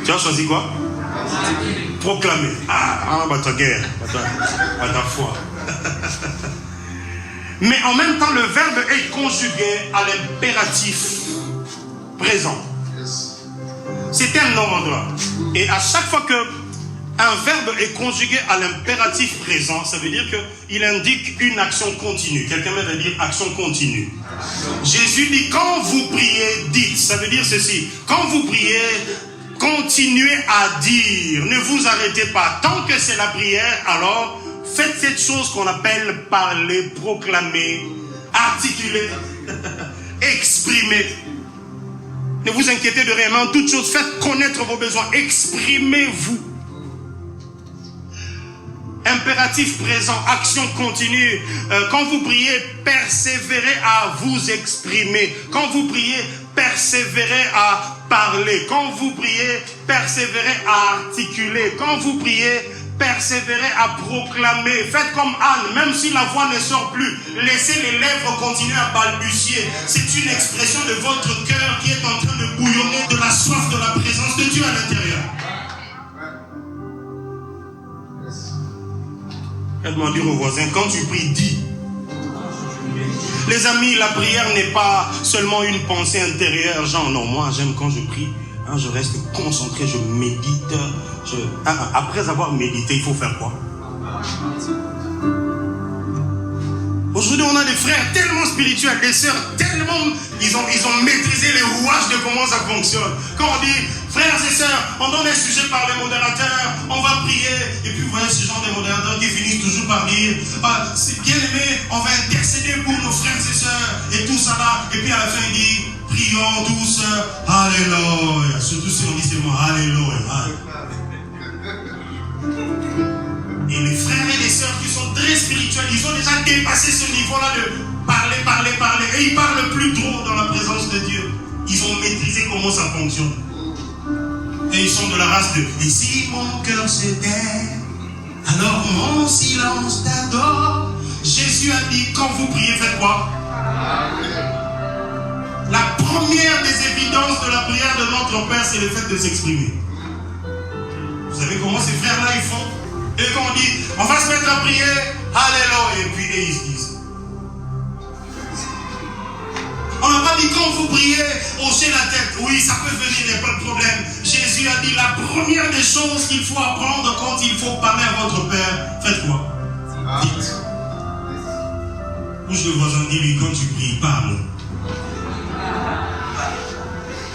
Tu as choisi quoi? Proclamer. Ta guerre, ta foi. Mais en même temps, le verbe est conjugué à l'impératif présent. C'est un nom-endroit. Et à chaque fois qu'un verbe est conjugué à l'impératif présent, ça veut dire qu'il indique une action continue. Quelqu'un va dire action continue. Jésus dit, quand vous priez, dites. Ça veut dire ceci. Quand vous priez, continuez à dire. Ne vous arrêtez pas. Tant que c'est la prière, alors faites cette chose qu'on appelle parler, proclamer, articuler, exprimer. Ne vous inquiétez de rien, mais en toute chose, faites connaître vos besoins. Exprimez-vous. Impératif présent, action continue. Quand vous priez, persévérez à vous exprimer. Quand vous priez, persévérez à parler. Quand vous priez, persévérez à articuler. Quand vous priez, persévérez à proclamer. Faites comme Anne, même si la voix ne sort plus, laissez les lèvres continuer à balbutier. C'est une expression de votre cœur qui est en train de bouillonner de la soif de la présence de Dieu à l'intérieur. Elle m'a dit au voisin, quand tu pries, dis. Les amis, la prière n'est pas seulement une pensée intérieure. Genre, non, moi j'aime quand je prie. Je reste concentré, je médite. Après avoir médité, il faut faire quoi? Aujourd'hui, on a des frères tellement spirituels, des sœurs tellement... Ils ont maîtrisé les rouages de comment ça fonctionne. Quand on dit, frères et sœurs, on donne un sujet par les modérateurs, on va prier. Et puis vous voyez ce genre de modérateurs qui finissent toujours par dire, c'est bien aimé, on va intercéder pour nos frères et sœurs. Et tout ça là. Et puis à la fin, il dit, prions tous, alléluia. Surtout si on dit seulement alléluia. Et les frères et les sœurs qui sont très spirituels, ils ont déjà dépassé ce niveau-là de parler. Et ils parlent plus trop dans la présence de Dieu. Ils ont maîtrisé comment ça fonctionne. Et ils sont de la race de « Et si mon cœur se tait, alors mon silence t'adore. » Jésus a dit, quand vous priez, faites quoi? La première des évidences de la prière de notre Père, c'est le fait de s'exprimer. Vous savez comment ces frères-là, ils font? Et quand on dit, on va se mettre à prier, alléluia, et puis ils se disent. On n'a pas dit quand vous priez, haussez la tête. Oui, ça peut venir, il n'y a pas de problème. Jésus a dit, la première des choses qu'il faut apprendre quand il faut parler à votre Père, faites quoi? Dites. Bouge le voisin, dis-lui, quand tu pries, parle.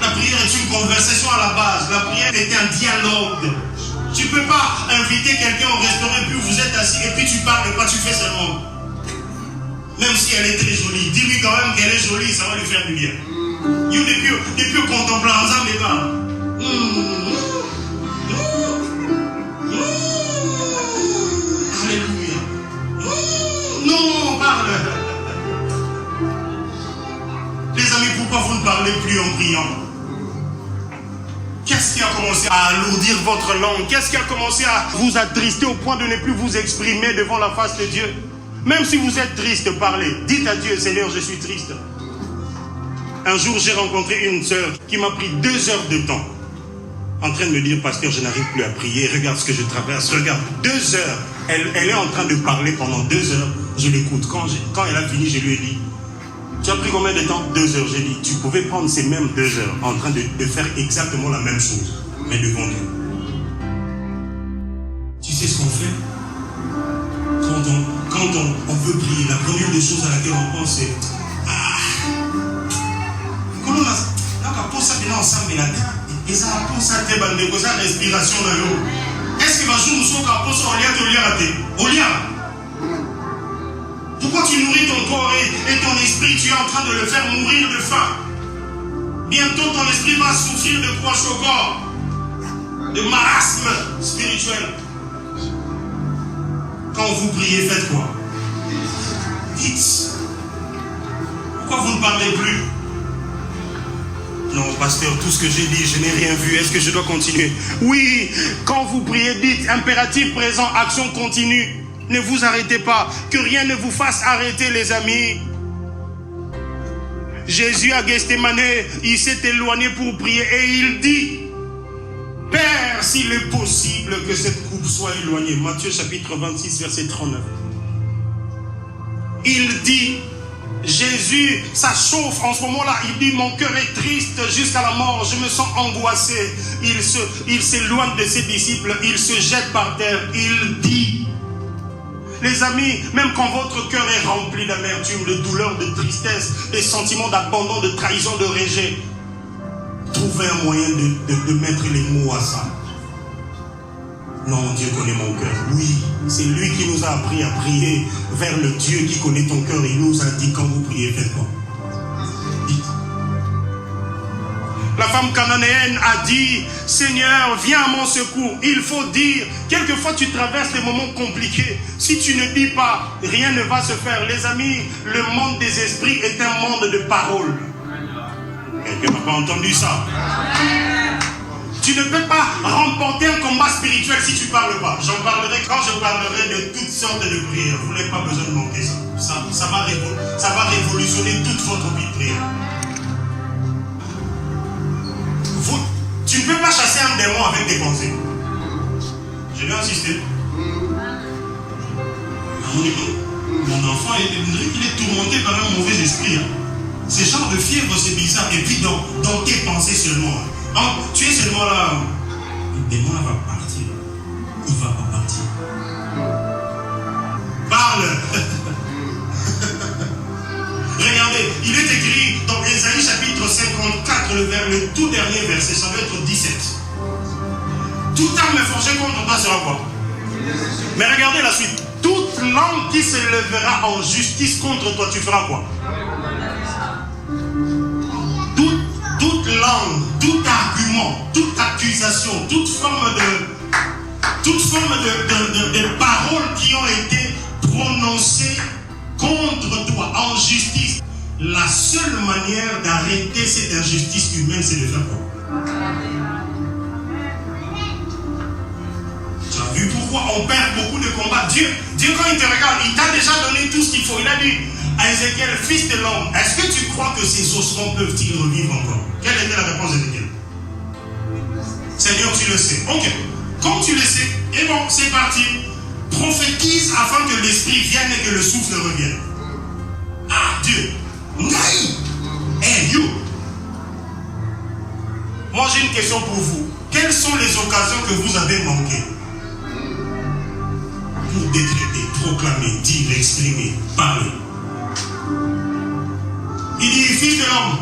La prière est une conversation à la base. La prière est un dialogue. Tu ne peux pas inviter quelqu'un au restaurant et puis vous êtes assis et puis tu parles et pas tu fais seulement. Même si elle est très jolie. Dis-lui quand même qu'elle est jolie, ça va lui faire du bien. Depuis contemplant ensemble les gars. Alléluia. commencé à alourdir votre langue? Qu'est-ce qui a commencé à vous attrister au point de ne plus vous exprimer devant la face de Dieu? Même si vous êtes triste, parlez. Dites à Dieu, Seigneur, je suis triste. Un jour, j'ai rencontré une sœur qui m'a pris 2 heures de temps en train de me dire, pasteur, je n'arrive plus à prier, regarde ce que je traverse, regarde, 2 heures. Elle est en train de parler pendant 2 heures, je l'écoute. Quand elle a fini, je lui ai dit, tu as pris combien de temps? 2 heures. J'ai dit, tu pouvais prendre ces mêmes 2 heures en train de faire exactement la même chose, mais devant Dieu. Tu sais ce qu'on fait? Quand on veut prier, la première des choses à laquelle on pense, c'est comment on a ça maintenant ensemble là et ça pose ça tes bandes de ça respiration dans l'eau. Est-ce que va jouer nous sommes capables au lien? Pourquoi tu nourris ton corps et ton esprit, tu es en train de le faire mourir de faim? Bientôt ton esprit va souffrir de quoi au corps, de marasme spirituel. Quand vous priez, faites quoi? Dites. Pourquoi vous ne parlez plus? Non, pasteur, tout ce que j'ai dit, je n'ai rien vu. Est-ce que je dois continuer? Oui, quand vous priez, dites impératif présent, action continue. Ne vous arrêtez pas. Que rien ne vous fasse arrêter, les amis. Jésus à Gethsémane, il s'est éloigné pour prier et il dit, Père, s'il est possible que cette coupe soit éloignée. Matthieu chapitre 26, verset 39. Il dit, Jésus, ça chauffe en ce moment-là. Il dit, mon cœur est triste jusqu'à la mort. Je me sens angoissé. Il s'éloigne de ses disciples. Il se jette par terre. Il dit, les amis, même quand votre cœur est rempli d'amertume, de douleur, de tristesse, des sentiments d'abandon, de trahison, de rejet, trouvez un moyen de mettre les mots à ça. Non, Dieu connaît mon cœur. Oui, c'est lui qui nous a appris à prier vers le Dieu qui connaît ton cœur. Il nous a dit, quand vous priez, faites quoi? Dites. La femme cananéenne a dit, Seigneur, viens à mon secours. Il faut dire, quelquefois tu traverses des moments compliqués. Si tu ne dis pas, rien ne va se faire. Les amis, le monde des esprits est un monde de paroles. Quelqu'un n'a pas entendu ça? Tu ne peux pas remporter un combat spirituel si tu ne parles pas. J'en parlerai quand je parlerai de toutes sortes de prières. Vous n'avez pas besoin de manquer ça. Ça va révolutionner toute votre vie de prière. Tu ne peux pas chasser un démon avec des pensées. Je vais insister. Mon enfant, il est tourmenté par un mauvais esprit. Ce genre de fièvre, c'est bizarre. Et puis dans tes pensées seulement. Tu es seulement là. Le démon va partir. Il ne va pas partir. Parle. Regardez, il est écrit dans Ésaïe chapitre 54, le tout dernier verset, ça va être 17. Toute arme forgée contre toi sera quoi? Mais regardez la suite. Toute langue qui se lèvera en justice contre toi, tu feras quoi? Toute langue, tout argument, toute accusation, toute forme de paroles qui ont été prononcées contre toi en justice. La seule manière d'arrêter cette injustice humaine, c'est de faire quoi? Tu as vu pourquoi on perd beaucoup de combats? Dieu quand il te regarde, il t'a déjà donné tout ce qu'il faut. Il a dit à Ézéchiel, fils de l'homme, est-ce que tu crois que ces ossements peuvent-ils revivre encore? Quelle était la réponse d'Ézéchiel? Seigneur, tu le sais. Ok. Comme tu le sais, et bon, c'est parti. Prophétise afin que l'esprit vienne et que le souffle revienne. Ah, Dieu. Naï. Hey, you. Moi, j'ai une question pour vous. Quelles sont les occasions que vous avez manquées pour décréter, proclamer, dire, exprimer, parler? Il dit, fils de l'homme,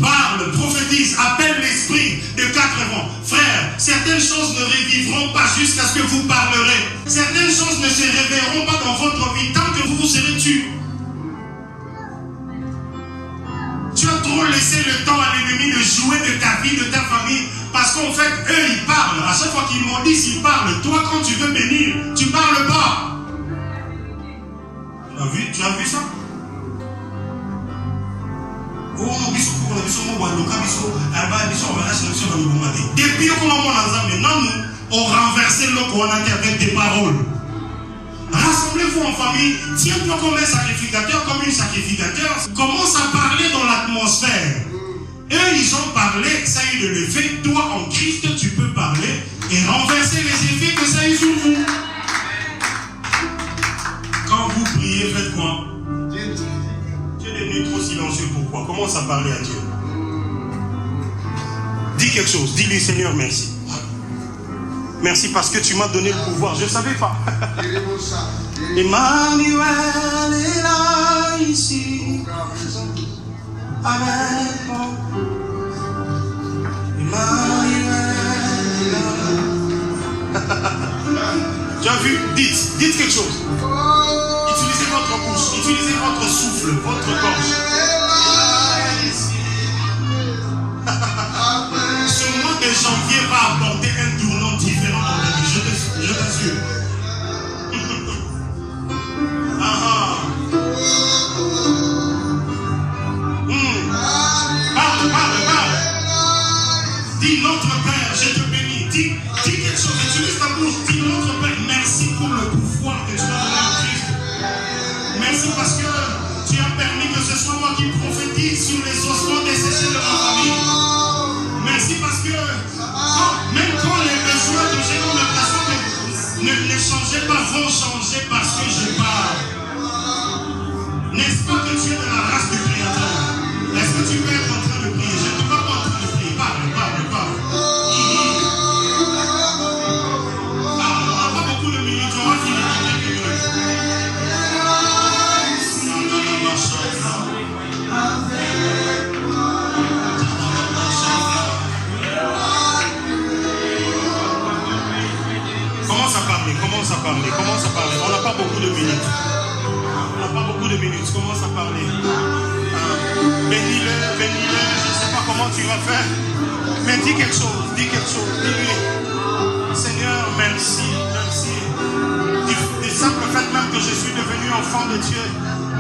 parle, prophétise, appelle l'esprit de 4 vents. Frère, certaines choses ne revivront pas jusqu'à ce que vous parlerez. Certaines choses ne se réveilleront pas dans votre vie tant que vous serez tués. Tu as trop laissé le temps à l'ennemi de jouer de ta vie, de ta famille, parce qu'en fait, eux, ils parlent. À chaque fois qu'ils maudissent, ils parlent. Toi, quand tu veux bénir, tu ne parles pas. Tu as vu ça? Depuis nous, on renversé le couranaté avec des paroles. Rassemblez-vous en famille, tiens-toi comme un sacrificateur, comme une sacrificateur. Commence à parler dans l'atmosphère. Eux, ils ont parlé, ça a eu de l'effet. Toi, en Christ, tu peux parler et renverser les effets que ça a eu sur vous. Quand vous priez, faites quoi? Tu es devenu trop silencieux. Pourquoi? Commence à parler à Dieu. Dis quelque chose. Dis-lui, Seigneur, merci. Merci parce que tu m'as donné le pouvoir. Je ne savais pas. Emmanuel est là, ici. Avec moi. Emmanuel est là. Tu as vu? Dites quelque chose. Utilisez votre bouche. Utilisez votre souffle, votre gorge. Ce mois de janvier va apporter un tournant différent dans ta vie, je t'assure. Parle. Dis notre Père, je te bénis. Dis quelque chose, utilise ta bouche. Dis notre Père, merci pour le pouvoir que tu as donné en Christ. Merci parce que tu as permis que ce soit moi qui prophétise sur les ossements desséchés de ma famille. Merci parce que même quand les besoins que j'ai dans l'impression que ne changeaient pas, vont changer parce que je parle. N'est-ce pas que tu es de la race du Créateur? Est-ce que tu peux être en train de prier? Je ne peux pas en train de prier. Parle. On n'a pas beaucoup de minutes, on va finir dans quelques minutes. Commence à parler. On n'a pas beaucoup de minutes. Commence à parler. Bénis-le. Je ne sais pas comment tu vas faire. Mais dis quelque chose. Dis-lui. Seigneur, merci. Du simple fait même que je suis devenu enfant de Dieu.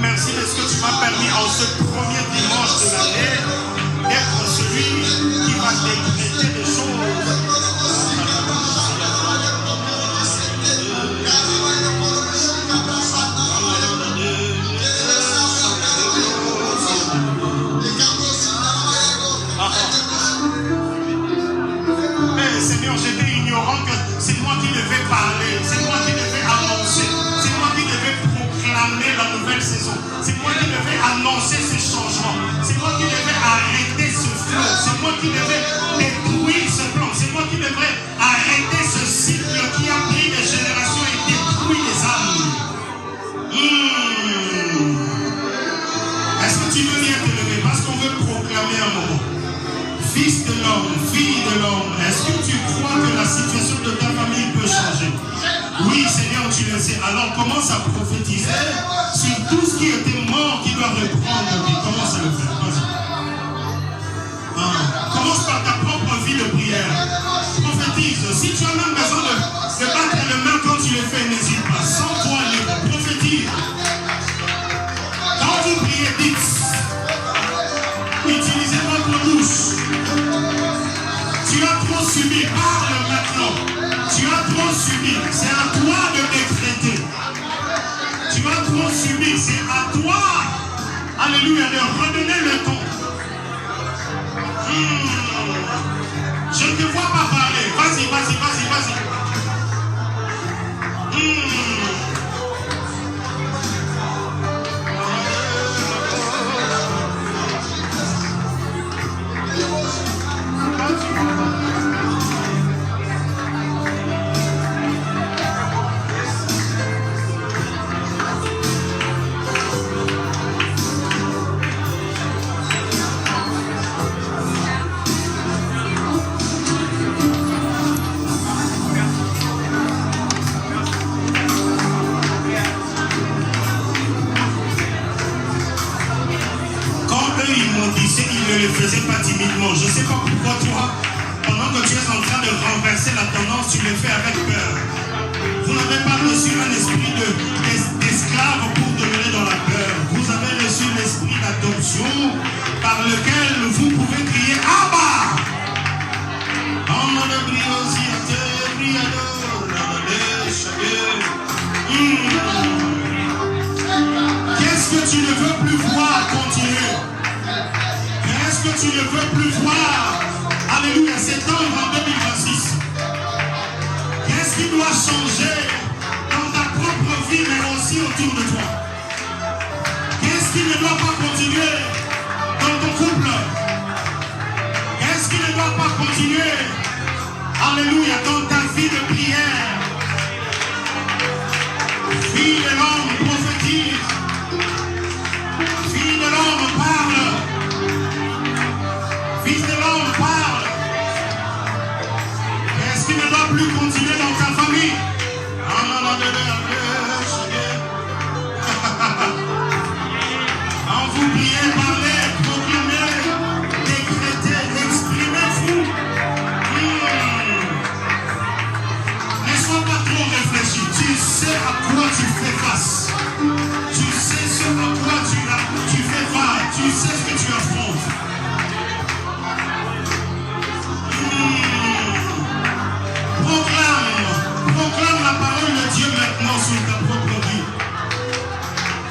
Merci de ce que tu m'as permis en ce premier dimanche de l'année d'être celui qui va décréter des choses. Seigneur, j'étais ignorant que c'est moi qui devais parler, c'est moi qui devais annoncer, c'est moi qui devais proclamer la nouvelle saison, c'est moi qui devais annoncer ce changement, c'est moi qui devais arrêter ce flot, c'est moi qui devais détruire ce plan, c'est moi qui devrais arrêter ce cycle qui a pris des générations et détruit les âmes. Est-ce que tu veux bien te lever parce qu'on veut proclamer un moment? Fils de l'homme, fille de l'homme, est-ce que tu crois que la situation de ta famille peut changer? Oui, Seigneur, tu le sais. Alors commence à prophétiser sur tout ce qui était mort qui doit reprendre vie. Commence à le faire. Commence par ta propre vie de prière. Prophétise. Si tu as même besoin de battre les mains quand tu le fais, n'hésite pas. Sans toi libre. Prophétise. Quand vous priez, dites. Utilisez votre bouche. Tu as trop subi, parle maintenant. Tu as trop subi, c'est à toi de décréter. Tu as trop subi, c'est à toi, alléluia, de redonner le ton. Je ne te vois pas parler. Vas-y. Ne le faisais pas timidement. Je ne sais pas pourquoi toi, pendant que tu es en train de renverser la tendance, tu le fais avec peur. Vous n'avez pas reçu un esprit d'esclave pour demeurer dans la peur. Vous avez reçu l'esprit d'adoption par lequel vous pouvez crier Abba. Qu'est-ce que tu ne veux plus voir continuer? Qu'est-ce que tu ne veux plus voir? Alléluia, s'étendre en 2026. Qu'est-ce qui doit changer dans ta propre vie, mais aussi autour de toi? Qu'est-ce qui ne doit pas continuer dans ton couple? Qu'est-ce qui ne doit pas continuer? Alléluia, dans ta vie de prière. Fille de l'homme prophétise. Fille de l'homme parle. Fils de l'homme parle. Qu'est-ce qui ne doit plus continuer dans ta famille? Quand vous priez, parlez, proclamez, décrétez, exprimez-vous. Ne sois pas trop réfléchi. Tu sais à quoi tu fais face. Tu sais ce à quoi tu fais face. Tu sais ce que tu affrontes. Proclame la parole de Dieu maintenant sur ta propre vie.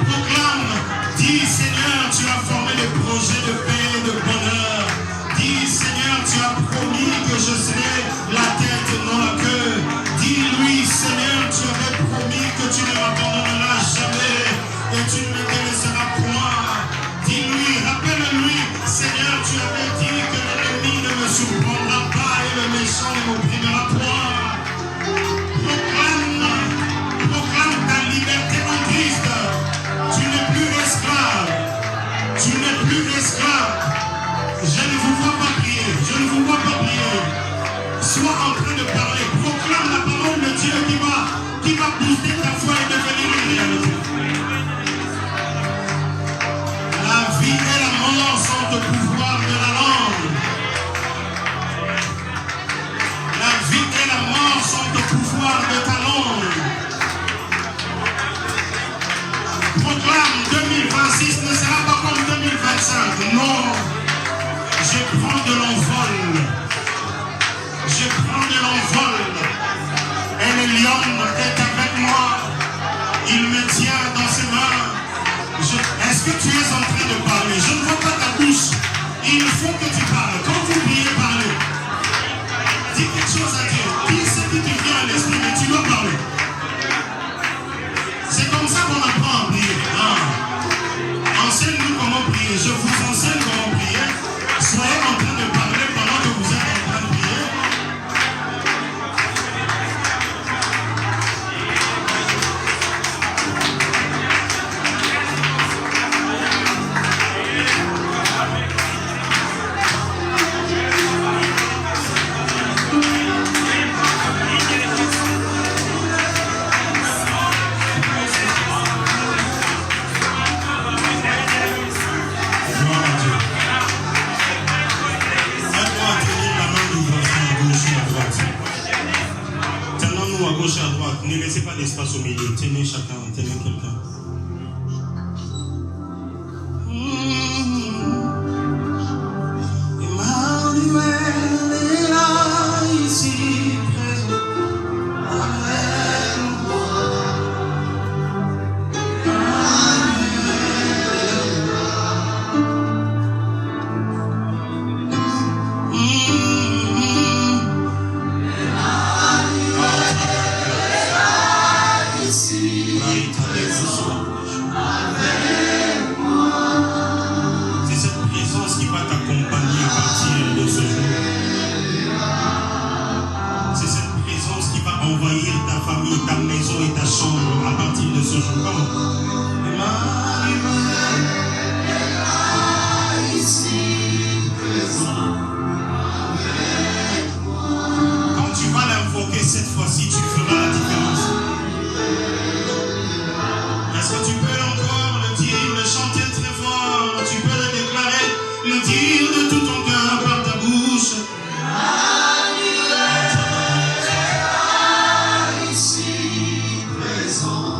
Proclame, dis Seigneur, tu as formé des projets de paix, de bonheur. Dis Seigneur, tu as promis que je serai la tête, non la queue. Dis-lui Seigneur, tu avais promis que tu ne m'abandonneras jamais et tu ne me délaisseras point. Dis-lui, rappelle-lui, Seigneur, tu avais dit que l'ennemi ne me surprendra pas et le méchant ne m'opprimera point. Proclame ta liberté en Christ. Tu n'es plus esclave. Tu n'es plus esclave. Je ne vous vois pas prier. Je ne vous vois pas prier. Sois en train de parler. Proclame la parole de Dieu qui va booster ta foi et devenir une réalité. La vie et la mort sont au pouvoir de la langue. La vie et la mort sont au pouvoir de ta langue. Proclame 2026 ne sera pas comme 2025. Non. Je prends de l'envol. Je prends de l'envol. Et le lion est avec moi. Il me tient dans ses mains. Est-ce que tu es en train de parler? Je ne vois pas ta bouche. Il faut que tu parles. Quand vous priez, parlez. Dis quelque chose à Dieu. Dis ce qui te vient à l'esprit, mais tu dois parler. C'est comme ça qu'on apprend à prier. Enseigne-nous comment prier. Je vous enseigne comment prier. Soyez en train de parler pendant que vous êtes en train de prier. Ne laissez pas d'espace au milieu. Tenez chacun, tenez quelqu'un. Emmanuel est là, ici présent, avec moi. Envahir ta famille, ta maison et ta chambre à partir de ce jour. Quand tu vas l'invoquer cette fois-ci, tu feras la différence. Est-ce que tu peux encore le dire, le chanter très fort? Tu peux le déclarer, le dire de tout ton cœur par ta bouche. Ici présent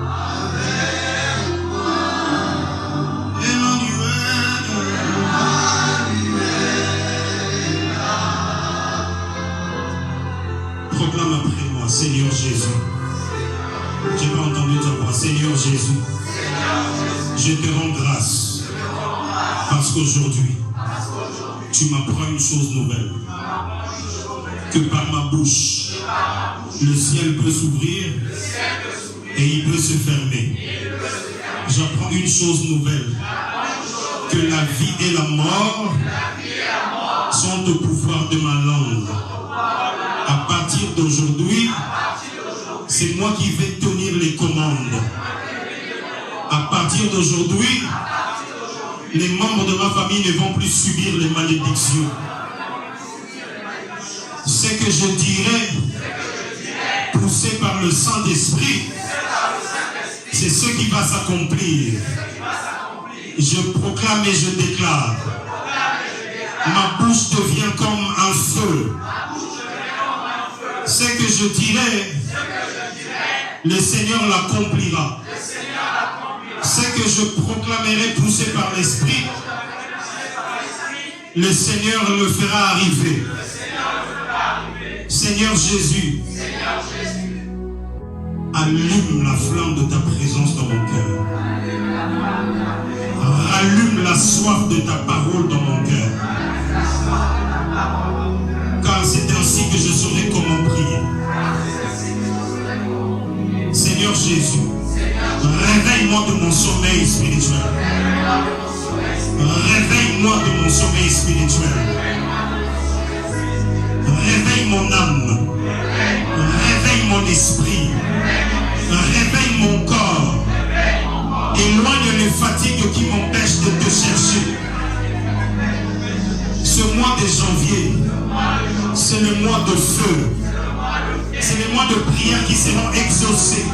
avec Proclame après moi, Seigneur Jésus. Je n'ai pas entendu ta voix. Seigneur Jésus, je te rends grâce parce qu'aujourd'hui, tu m'apprends une chose nouvelle. Que par ma bouche, le ciel peut s'ouvrir et il peut se fermer. J'apprends une chose nouvelle. Que la vie et la mort sont au pouvoir de ma langue. À partir d'aujourd'hui, c'est moi qui vais tenir les commandes. À partir d'aujourd'hui, les membres de ma famille ne vont plus subir les malédictions. Ce que je dirai, poussé par le Saint-Esprit, c'est ce qui va s'accomplir. Je proclame et je déclare. Ma bouche devient comme un feu. Ce que je dirai, le Seigneur l'accomplira. Ce que je proclamerai poussé par l'Esprit, le Seigneur le fera arriver. Seigneur Jésus, allume la flamme de ta présence dans mon cœur. Rallume la soif de ta parole dans mon cœur. Car c'est ainsi que je saurai comment prier. Seigneur Jésus, réveille-moi de mon sommeil spirituel. Réveille-moi de mon sommeil spirituel. Réveille mon âme. Réveille mon esprit. Réveille mon corps. Éloigne les fatigues qui m'empêchent de te chercher. Ce mois de janvier, c'est le mois de feu. C'est le mois de prière qui seront exaucés.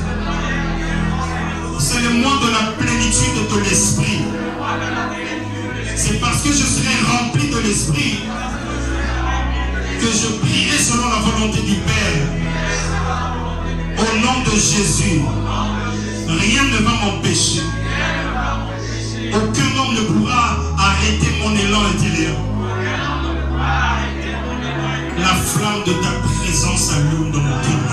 C'est le mois de la plénitude de l'esprit. C'est parce que je serai rempli de l'esprit que je prierai selon la volonté du Père. Au nom de Jésus, rien ne va m'empêcher. Aucun homme ne pourra arrêter mon élan intérieur. La flamme de ta présence allume dans mon cœur.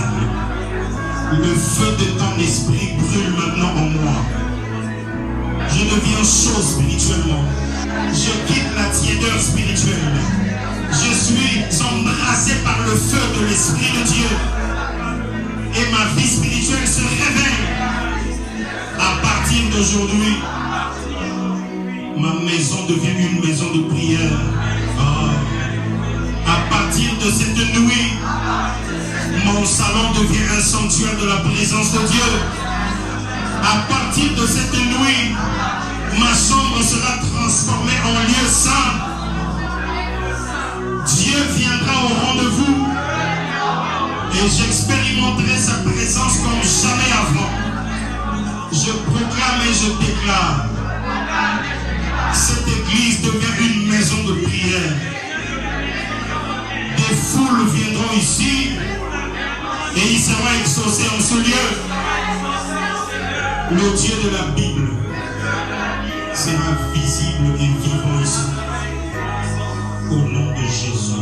Le feu de ton esprit brûle maintenant en moi. Je deviens chaud spirituellement. Je quitte la tiédeur spirituelle. Je suis embrasé par le feu de l'Esprit de Dieu. Et ma vie spirituelle se réveille. À partir d'aujourd'hui, ma maison devient une maison de prière. À partir de cette nuit, mon salon devient un sanctuaire de la présence de Dieu. À partir de cette nuit, ma chambre sera transformée en lieu saint. Dieu viendra au rendez-vous et j'expérimenterai sa présence comme jamais avant. Je proclame et je déclare. Cette église devient une maison de prière. Des foules viendront ici et il sera exaucé en ce lieu. Le Dieu de la Bible sera visible et vivant ici. Au nom de Jésus.